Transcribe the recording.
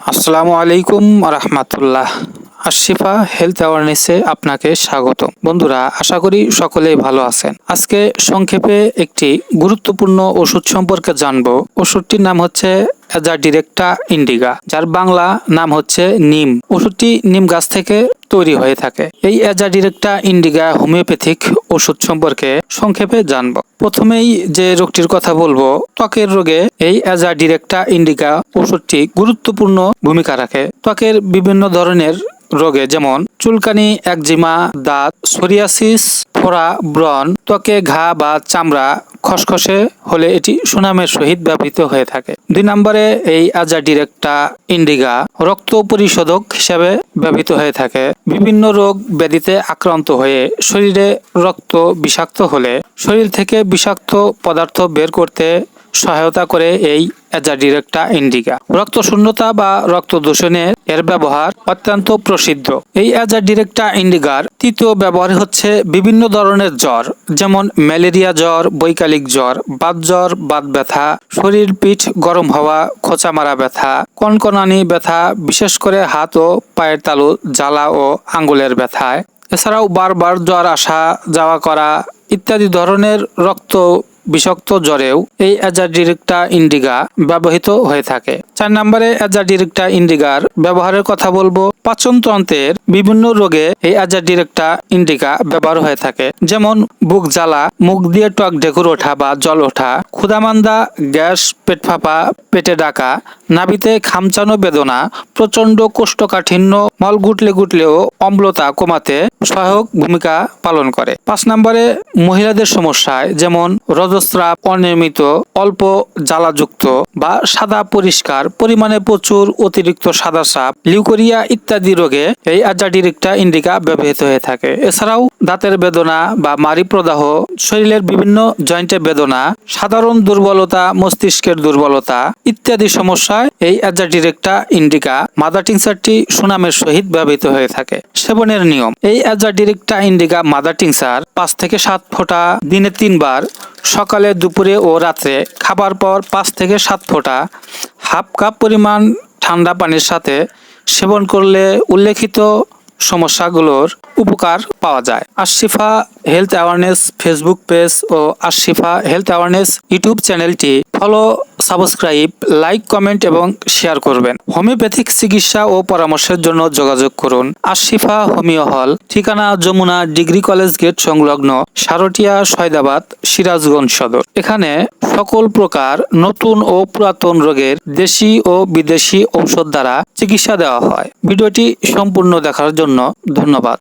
আসসালামু আলাইকুম রহমতুল্লাহ। আশিফা হেলথ অ্যাওয়ারনেসে আপনাকে স্বাগত। বন্ধুরা, আশা করি সকলেই ভালো আছেন। আজকে সংক্ষেপে একটি গুরুত্বপূর্ণ ওষুধ সম্পর্কে জানবো। ওষুধটির নাম হচ্ছে অ্যাজাডিরেক্টা ইন্ডিকা, যার বাংলা নাম হচ্ছে নিম। ওষুধটি নিম গাছ থেকে তৈরি হয়ে থাকে। এই অ্যাজাডিরেক্টা ইন্ডিকা হোমিওপ্যাথিক ওষুধ সম্পর্কে সংক্ষেপে জানব। প্রথমেই যে রোগটির কথা বলবো, ত্বকের রোগে এই অ্যাজাডিরেক্টা ইন্ডিকা ওষুধটি গুরুত্বপূর্ণ ভূমিকা রাখে। ত্বকের বিভিন্ন ধরনের রোগে যেমন চুলকানি, একজিমা, দাঁত, সোরিয়াসিস, ফোড়া, ব্রণ, ত্বকে ঘা বা চামড়া খসখসে হলে এটি সুনামের সহিত ব্যবহৃত হয়ে থাকে। 2 নম্বরে এই অ্যাজাডিরেক্টা ইন্ডিকা রক্ত পরিশোধক হিসাবে ব্যবহৃত হয়ে থাকে। বিভিন্ন রোগ ব্যাধিতে আক্রান্ত হয়ে শরীরে রক্ত বিষাক্ত হলে শরীর থেকে বিষাক্ত পদার্থ বের করতে সহায়তা করে এই অ্যাজাডিরেক্টা ইন্ডিকা। রক্ত শূন্যতা বা রক্ত দূষণে এর ব্যবহার অত্যন্ত প্রসিদ্ধ। এই অ্যাজাডিরেক্টা ইন্ডিকার তৃতীয় ব্যবহার হচ্ছে বিভিন্ন ধরনের জ্বর, যেমন ম্যালেরিয়া জ্বর, বৈকালিক জ্বর, বাত জ্বর, বাত ব্যথা, শরীর পিঠ গরম হওয়া, খোঁচা মারা ব্যথা, কনকনানি ব্যথা, বিশেষ করে হাত ও পায়ের তালু জ্বালা ও আঙ্গুলের ব্যথায়, এছাড়াও বারবার জ্বর আসা যাওয়া করা ইত্যাদি ধরনের রক্ত বিষাক্ত জ্বরেও এই অ্যাজাডিরেক্টা ইন্ডিকা ব্যবহৃত হয়ে থাকে। 4 নম্বরে অ্যাজাডিরেক্টা ইন্ডিকার ব্যবহারের কথা বলবো। পাচনতন্ত্রের বিভিন্ন রোগে এই অ্যাজাডিরেক্টা ইন্ডিকা ব্যবহার হয়ে থাকে, যেমন বুক জ্বালা, মুখ দিয়ে টক ঢেকুর ওঠা বা জল ওঠা, ক্ষুধামান্দা, গ্যাস, পেট ফাঁপা, পেটে ডাকা, নাভিতে খামচানো বেদনা, প্রচন্ড কোষ্ঠকাঠিন্য, মল গুটলে গুটলেও অম্লতা কমাতে সহায়ক ভূমিকা পালন করে। 5 নম্বরে মহিলাদের সমস্যায় যেমন রজস্রাব, অনিয়মিত, অল্প জ্বালাযুক্ত বা সাদা পরিষ্কার, পরিমাণে প্রচুর অতিরিক্ত সাদা সাপ, লিউকোরিয়া ইত্যাদি রোগে এই অ্যাজাডিরেক্টা ইন্ডিকা ব্যবহৃত হয়ে থাকে। এছাড়াও দাঁতের বেদনা বা মাড়ি প্রদাহ, শরীরের বিভিন্ন জয়েন্টে বেদনা, সাধারণ দুর্বলতা, মস্তিষ্কের দুর্বলতা ইত্যাদি সমস্যায় এই অ্যাজাডিরেক্টা ইন্ডিকা মাদার টিংচারটি সুনামের সহিত ব্যবহৃত হয়ে থাকে। সেবনের নিয়ম: এই অ্যাজাডিরেক্টা ইন্ডিকা মাদার টিংচার 5 থেকে 7 ফোঁটা দিনে 3 বার, সকালে, দুপুরে ও রাত্রে, খাবার পর 5 থেকে 7 ফোঁটা হাফ কাপ পরিমাণ ঠান্ডা পানির সাথে সেবন করলে উল্লেখিত সমস্যাগুলোর উপকার পাওয়া যায়। Ashifa health awareness Facebook page ও আশিফা হেলথ অ্যাওয়ারনেস ইউটিউব চ্যানেলটি ফলো, সাবস্ক্রাইব, লাইক, কমেন্ট এবং শেয়ার করবেন। হোমিওপ্যাথিক চিকিৎসা ও পরামর্শের জন্য যোগাযোগ করুন আশিফা হোমিও হল, ঠিকানা যমুনা ডিগ্রি কলেজ গেট সংলগ্ন, সারটিয়া, সয়দাবাদ, সিরাজগঞ্জ সদর। এখানে সকল প্রকার নতুন ও পুরাতন রোগের দেশি ও বিদেশি ঔষধ দ্বারা চিকিৎসা দেওয়া হয়। ভিডিওটি সম্পূর্ণ দেখার জন্য ধন্যবাদ।